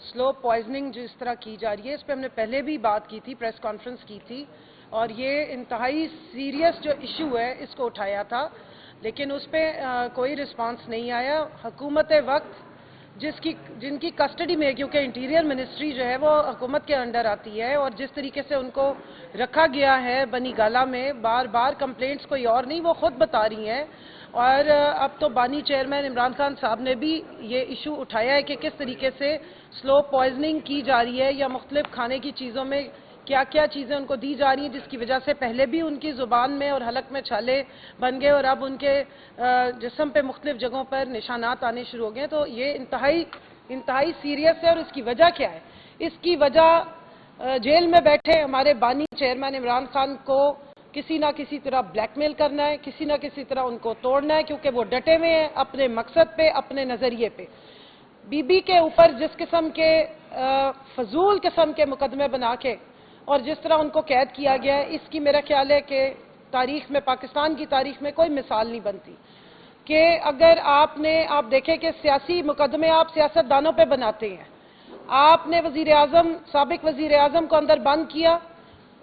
Slow poisoning जिस तरह की जा रही है, इस पे हमने पहले भी बात की थी, प्रेस कॉन्फ्रेंस की थी, और ये इंतहाई सीरियस जो इशू है इसको उठाया था, लेकिन उस पर कोई रिस्पांस नहीं आया। हुकूमत वक्त जिनकी कस्टडी में, क्योंकि इंटीरियर मिनिस्ट्री जो है वो हुकूमत के अंडर आती है, और जिस तरीके से उनको रखा गया है बनी गाला में, बार बार कंप्लेंट्स कोई और नहीं, वो खुद बता रही हैं। और अब तो बानी चेयरमैन इमरान खान साहब ने भी ये इशू उठाया है कि किस तरीके से स्लो पॉइजनिंग की जा रही है, या मुख्तलिफ खाने की चीज़ों में क्या क्या चीज़ें उनको दी जा रही हैं, जिसकी वजह से पहले भी उनकी ज़ुबान में और हलक में छाले बन गए, और अब उनके जिस्म पे मुख्तलिफ जगहों पर निशानात आने शुरू हो गए। तो ये इंतहाई सीरियस है। और इसकी वजह क्या है? इसकी वजह जेल में बैठे हमारे बानी चेयरमैन इमरान खान को किसी ना किसी तरह ब्लैकमेल करना है, किसी ना किसी तरह उनको तोड़ना है, क्योंकि वो डटे हुए हैं अपने मकसद पे, अपने नज़रिए पे। बीबी के ऊपर जिस किस्म के फजूल किस्म के मुकदमे बना के और जिस तरह उनको कैद किया गया है, इसकी मेरा ख्याल है कि तारीख में, पाकिस्तान की तारीख में कोई मिसाल नहीं बनती। कि अगर आप देखें कि सियासी मुकदमे आप सियासतदानों पे बनाते हैं। आपने साबिक वजीर आजम को अंदर बंद किया,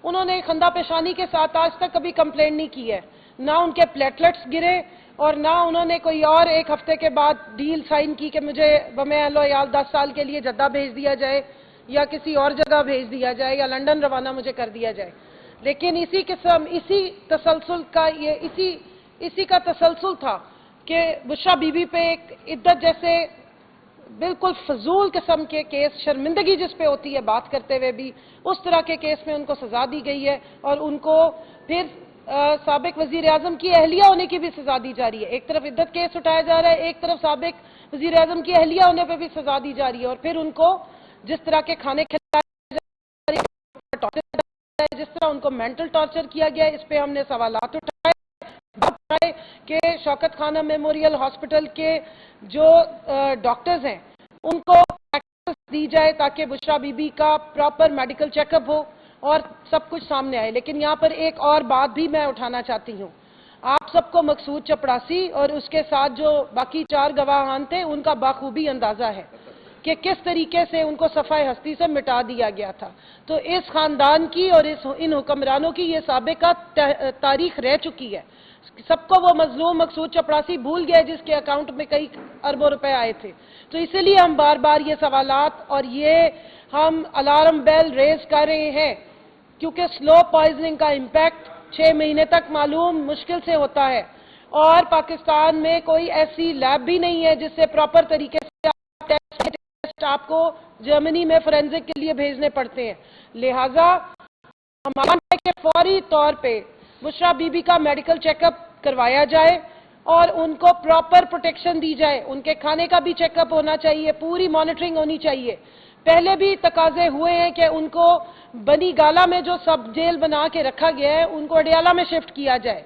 उन्होंने खंदा पेशानी के साथ आज तक कभी कंप्लेंट नहीं की है, ना उनके प्लेटलेट्स गिरे, और ना उन्होंने कोई और एक हफ्ते के बाद डील साइन की कि मुझे बमेयाल 10 साल के लिए जद्दा भेज दिया जाए, या किसी और जगह भेज दिया जाए, या लंदन रवाना मुझे कर दिया जाए। लेकिन इसी का तसलसल था कि बुशरा बीबी पे एक इद्दत जैसे बिल्कुल फजूल किस्म के केस, शर्मिंदगी जिस पे होती है बात करते हुए भी, उस तरह के केस में उनको सजा दी गई है, और उनको फिर साबिक वजीर आजम की अहलिया होने की भी सजा दी जा रही है। एक तरफ इद्दत केस उठाया जा रहा है, एक तरफ साबिक वजीर आजम की अहलिया होने पर भी सजा दी जा रही है, और फिर उनको जिस तरह के खाने खिलाए जा रहे हैं, जिस तरह उनको मेंटल टॉर्चर किया गया है, इस पे हमने सवालात उठाए कि शौकत खाना मेमोरियल हॉस्पिटल के जो डॉक्टर्स हैं उनको एक्सेस दी जाए ताकि बुशरा बीबी का प्रॉपर मेडिकल चेकअप हो और सब कुछ सामने आए। लेकिन यहाँ पर एक और बात भी मैं उठाना चाहती हूँ। आप सबको मकसूद चपड़ासी और उसके साथ जो बाकी 4 गवाहान थे उनका बाखूबी अंदाजा है कि किस तरीके से उनको सफाई हस्ती से मिटा दिया गया था। तो इस खानदान की और इन हुक्मरानों की ये साबिका तारीख रह चुकी है। सबको वो मजलूम मकसूद चपड़ासी भूल गए जिसके अकाउंट में कई अरबों रुपए आए थे। तो इसीलिए हम बार बार ये सवालात और ये हम अलार्म बेल रेज कर रहे हैं, क्योंकि स्लो पॉइजनिंग का इम्पैक्ट 6 महीने तक मालूम मुश्किल से होता है, और पाकिस्तान में कोई ऐसी लैब भी नहीं है जिससे प्रॉपर तरीके से टेस्ट आपको जर्मनी में फोरेंसिक के लिए भेजने पड़ते हैं। लिहाजा हमारे के फौरी तौर पे बुशरा बीबी का मेडिकल चेकअप करवाया जाए और उनको प्रॉपर प्रोटेक्शन दी जाए। उनके खाने का भी चेकअप होना चाहिए, पूरी मॉनिटरिंग होनी चाहिए। पहले भी तकाजे हुए हैं कि उनको बनी गाला में जो सब जेल बना के रखा गया है उनको अडियाला में शिफ्ट किया जाए।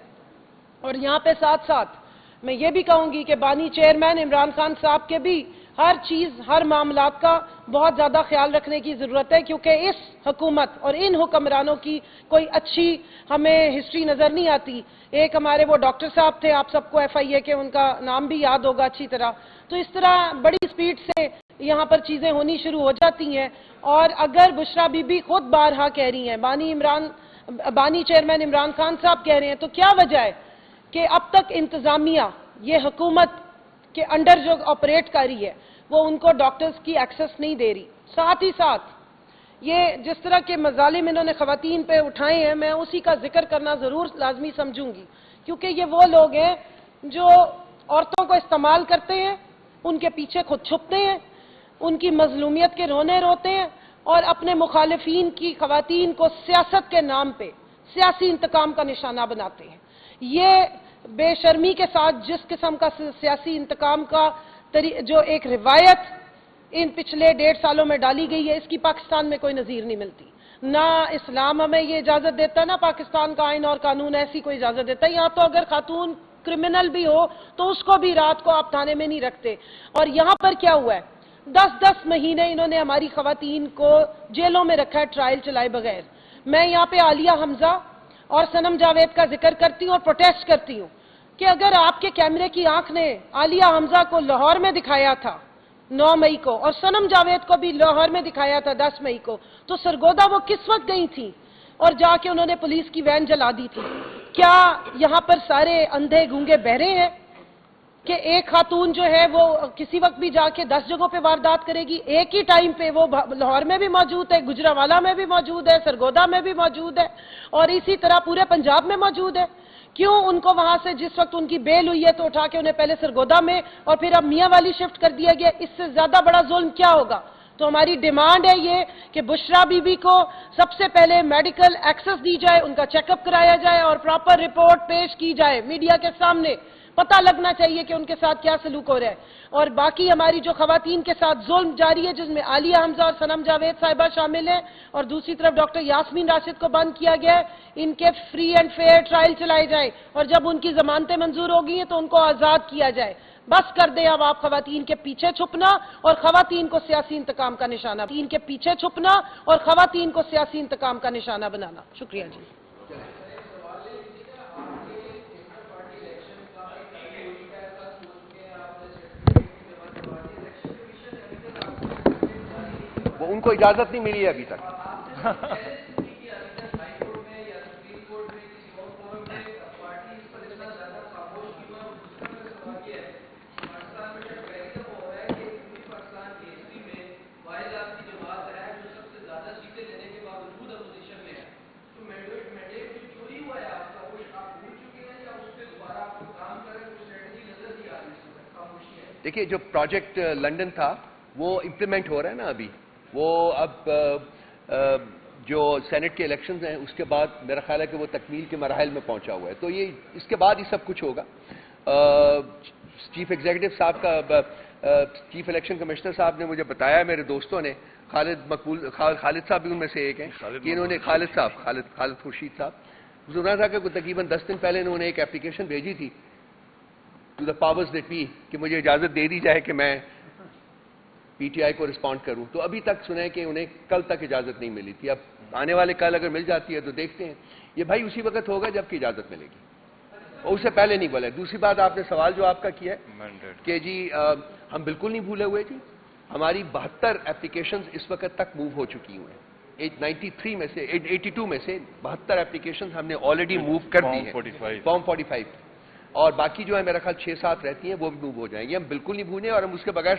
और यहाँ पे साथ साथ मैं ये भी कहूंगी कि बानी चेयरमैन इमरान खान साहब के भी हर चीज, हर मामलात का बहुत ज्यादा ख्याल रखने की जरूरत है, क्योंकि इस हुकूमत और इन हुक्मरानों की कोई अच्छी हमें हिस्ट्री नजर नहीं आती। एक हमारे वो डॉक्टर साहब थे, आप सबको FIA के उनका नाम भी याद होगा अच्छी तरह। तो इस तरह बड़ी स्पीड से यहाँ पर चीजें होनी शुरू हो जाती हैं। और अगर बुशरा बीबी खुद बारहा कह रही हैं, बानी चेयरमैन इमरान खान साहब कह रहे हैं, तो क्या वजह है कि अब तक इंतजामिया ये हुकूमत के अंडर जो ऑपरेट कर रही है वो उनको डॉक्टर्स की एक्सेस नहीं दे रही। साथ ही साथ ये जिस तरह के मजालिम इन्होंने खवातीन पे उठाए हैं, मैं उसी का जिक्र करना जरूर लाजमी समझूंगी, क्योंकि ये वो लोग हैं जो औरतों को इस्तेमाल करते हैं, उनके पीछे खुद छुपते हैं, उनकी मजलूमियत के रोने रोते हैं, और अपने मुखालिफिन की खवातीन को सियासत के नाम पे सियासी इंतकाम का निशाना बनाते हैं। ये बेशर्मी के साथ जिस किस्म का सियासी इंतकाम का जो एक रिवायत इन पिछले 1.5 सालों में डाली गई है, इसकी पाकिस्तान में कोई नजीर नहीं मिलती। ना इस्लाम हमें ये इजाजत देता, ना पाकिस्तान का आइन और कानून ऐसी कोई इजाजत देता है। यहाँ तो अगर खातून क्रिमिनल भी हो तो उसको भी रात को आप थाने में नहीं रखते। और यहाँ पर क्या हुआ है, 10-10 महीने इन्होंने हमारी खवातीन को जेलों में रखा है ट्रायल चलाए बगैर। मैं यहाँ पे आलिया हमजा और सनम जावेद का जिक्र करती हूँ और प्रोटेस्ट करती हूँ कि अगर आपके कैमरे की आंख ने आलिया हमजा को लाहौर में दिखाया था 9 मई को, और सनम जावेद को भी लाहौर में दिखाया था 10 मई को। तो सरगोदा वो किस वक्त गई थी और जाके उन्होंने पुलिस की वैन जला दी थी? क्या यहां पर सारे अंधे गूंगे बहरे हैं कि एक खातून जो है वो किसी वक्त भी जाके 10 जगहों पे वारदात करेगी? एक ही टाइम पे वो लाहौर में भी मौजूद है, गुजरावाला में भी मौजूद है, सरगोदा में भी मौजूद है, और इसी तरह पूरे पंजाब में मौजूद है। क्यों उनको वहां से जिस वक्त उनकी बेल हुई है तो उठा के उन्हें पहले सरगोदा में और फिर अब मियां वाली शिफ्ट कर दिया गया? इससे ज्यादा बड़ा जुल्म क्या होगा? तो हमारी डिमांड है ये कि बुशरा बीबी को सबसे पहले मेडिकल एक्सेस दी जाए, उनका चेकअप कराया जाए और प्रॉपर रिपोर्ट पेश की जाए मीडिया के सामने। पता लगना चाहिए कि उनके साथ क्या सलूक हो रहा है। और बाकी हमारी जो खवातीन के साथ जुल्म जारी है, जिसमें आलिया हमजा और सनम जावेद साहिबा शामिल हैं, और दूसरी तरफ डॉक्टर यास्मीन राशिद को बंद किया गया है, इनके फ्री एंड फेयर ट्रायल चलाए जाए और जब उनकी जमानतें मंजूर होगी हैं तो उनको आजाद किया जाए। बस कर दें अब आप खवातीन के पीछे छुपना और खवातीन को सियासी इंतकाम का निशाना, इनके पीछे छुपना और खवातीन को सियासी इंतकाम का निशाना बनाना। शुक्रिया जी। वो उनको इजाजत नहीं मिली है अभी तक। देखिए, जो प्रोजेक्ट लंदन था वो इम्प्लीमेंट हो रहा है ना अभी। वो अब जो सेनेट के इलेक्शंस हैं उसके बाद मेरा ख्याल है कि वो तकमील के मराहिल में पहुंचा हुआ है। तो ये इसके बाद ही सब कुछ होगा। चीफ एग्जीक्यूटिव साहब का, चीफ इलेक्शन कमिश्नर साहब ने मुझे बताया, मेरे दोस्तों ने, खालिद साहब भी उनमें से एक हैं कि इन्होंने, खालिद खुर्शीद साहब, सुना था कि तकरीबन 10 दिन पहले इन्होंने एक एप्लीकेशन भेजी थी to the powers that be कि मुझे इजाजत दे दी जाए कि मैं पीटीआई को रिस्पॉन्ड करूं। तो अभी तक सुना है कि उन्हें कल तक इजाजत नहीं मिली थी। अब आने वाले कल अगर मिल जाती है तो देखते हैं। ये भाई उसी वक्त होगा जबकि इजाजत मिलेगी, और उससे पहले नहीं बोला। दूसरी बात, आपने सवाल जो आपका किया है कि जी हम बिल्कुल नहीं भूले हुए जी। हमारी 72 एप्लीकेशंस इस वक्त तक मूव हो चुकी हुई हैं। 93 में से 82 में से 72 एप्लीकेशंस हमने ऑलरेडी मूव कर दी है, फॉर्म 45, और बाकी जो है मेरा ख्याल 6-7 रहती हैं, वो भी मूव हो जाएंगे। हम बिल्कुल नहीं भूलें और हम उसके बगैर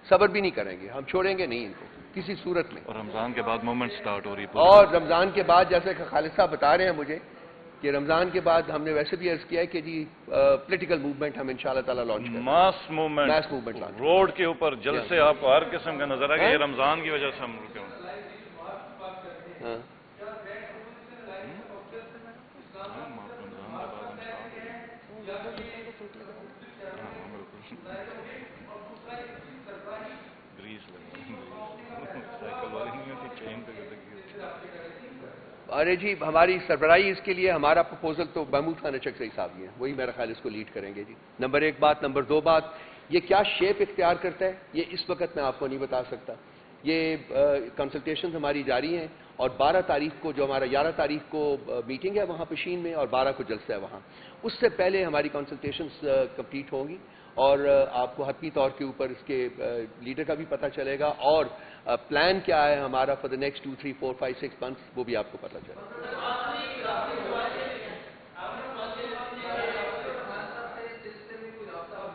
सब्र भी नहीं करेंगे। हम छोड़ेंगे नहीं इनको किसी सूरत में। और रमजान के बाद मूवमेंट स्टार्ट हो रही है, और रमजान के बाद, जैसे खालिद साहब बता रहे हैं मुझे कि रमजान के बाद हमने वैसे भी अर्ज किया है कि जी पॉलिटिकल मूवमेंट हम इंशाल्लाह ताला लॉन्च करेंगे। मास मूवमेंट रोड के ऊपर जलसे आपको हर किस्म का नजर आएगा। ये रमजान की वजह से हम रुके हुए। अरे जी, हमारी सरबराही इसके लिए, हमारा प्रपोजल तो महमूद खान चकसई साहब ही है, वही मेरा ख्याल इसको लीड करेंगे जी। नंबर 1 बात। नंबर 2 बात, ये क्या शेप इख्तियार करता है ये इस वक्त मैं आपको नहीं बता सकता। ये कंसल्टेशन हमारी जारी हैं, और 12 तारीख को, जो हमारा 11 तारीख को मीटिंग है वहाँ पेशीन में, और 12 को जलसा है वहाँ, उससे पहले हमारी कंसल्टेशंस कंप्लीट होंगी और आपको हतमी तौर के ऊपर इसके लीडर का भी पता चलेगा, और प्लान क्या है हमारा फॉर द नेक्स्ट 2, 3, 4, 5, 6 मंथ्स, वो भी आपको पता चलेगा।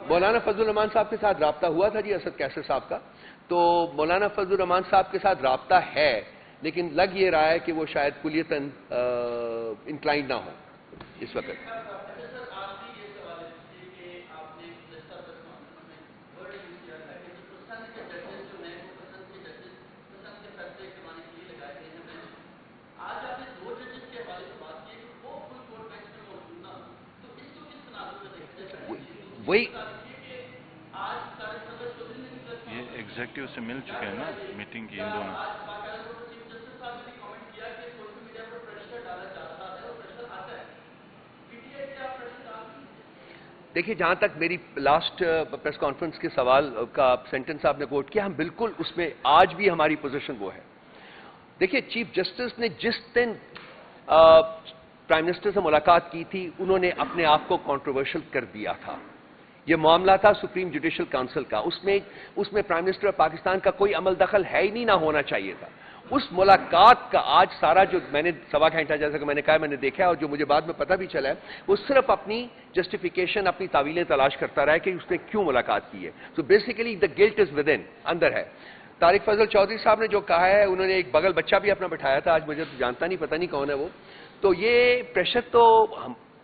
मौलाना फजल रहमान साहब के साथ राब्ता हुआ था जी, असद कैसर साहब का। तो मौलाना फजल रहमान साहब के साथ राब्ता है, लेकिन लग ये रहा है कि वो शायद कुलियतन इंक्लाइंड ना हो इस वक्त। वही ये एग्जीक्यूटिव से मिल चुके हैं ना, मीटिंग की इन दोनों। देखिए, जहां तक मेरी लास्ट प्रेस कॉन्फ्रेंस के सवाल का सेंटेंस आपने कोट किया, हम बिल्कुल उसमें आज भी हमारी पोजीशन वो है। देखिए, चीफ जस्टिस ने जिस दिन प्राइम मिनिस्टर से मुलाकात की थी, उन्होंने अपने आप को कंट्रोवर्शियल कर दिया था। یہ معاملہ تھا سپریم جوڈیشل کونسل کا، اس میں پرائم منسٹر پاکستان کا کوئی عمل دخل ہے ہی نہیں، نہ ہونا چاہیے تھا۔ اس ملاقات کا آج سارا جو میں نے سوا گھنٹہ جیسا کہ میں نے کہا میں نے دیکھا اور جو مجھے بعد میں پتہ بھی چلا ہے، وہ صرف اپنی جسٹیفیکیشن، اپنی تعویلیں تلاش کرتا رہا ہے کہ اس نے کیوں ملاقات کی ہے۔ So basically the guilt is within, اندر ہے۔ طارق فضل چودھری صاحب نے جو کہا ہے، انہوں نے ایک بغل بچہ بھی اپنا بٹھایا تھا، آج مجھے تو جانتا نہیں، پتہ نہیں کون ہے وہ۔ تو یہ پریشر تو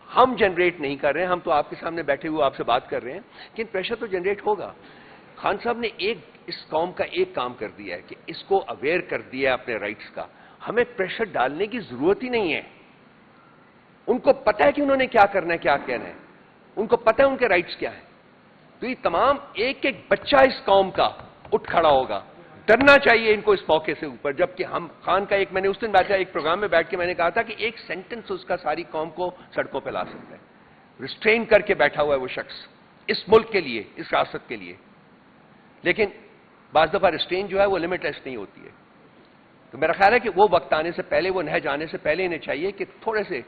ہم جنریٹ نہیں کر رہے ہیں، ہم تو آپ کے سامنے بیٹھے ہوئے آپ سے بات کر رہے ہیں، لیکن پریشر تو جنریٹ ہوگا۔ خان صاحب نے اس قوم کا ایک کام کر دیا ہے کہ اس کو اویئر کر دیا ہے اپنے رائٹس کا، ہمیں پریشر ڈالنے کی ضرورت ہی نہیں ہے۔ ان کو پتہ ہے کہ انہوں نے کیا کرنا ہے، کیا کہنا ہے، ان کو پتہ ہے ان کے رائٹس کیا ہیں۔ تو یہ تمام ایک ایک بچہ اس قوم کا اٹھ کھڑا ہوگا، ڈرنا چاہیے ان کو اس موقع سے اوپر۔ جبکہ ہم خان کا میں نے اس دن بیٹھا ایک پروگرام میں بیٹھ کے میں نے کہا تھا کہ ایک سینٹنس اس کا ساری قوم کو سڑکوں پہ لا سکتا ہے۔ ریسٹرین کر کے بیٹھا ہوا ہے وہ شخص اس ملک کے لیے، اس ریاست کے لیے، لیکن بعض دفعہ ریسٹرین جو ہے وہ لمٹ لیس نہیں ہوتی ہے۔ تو میرا خیال ہے کہ وہ وقت آنے سے پہلے، وہ نہج آنے سے پہلے انہیں چاہیے کہ تھوڑے سے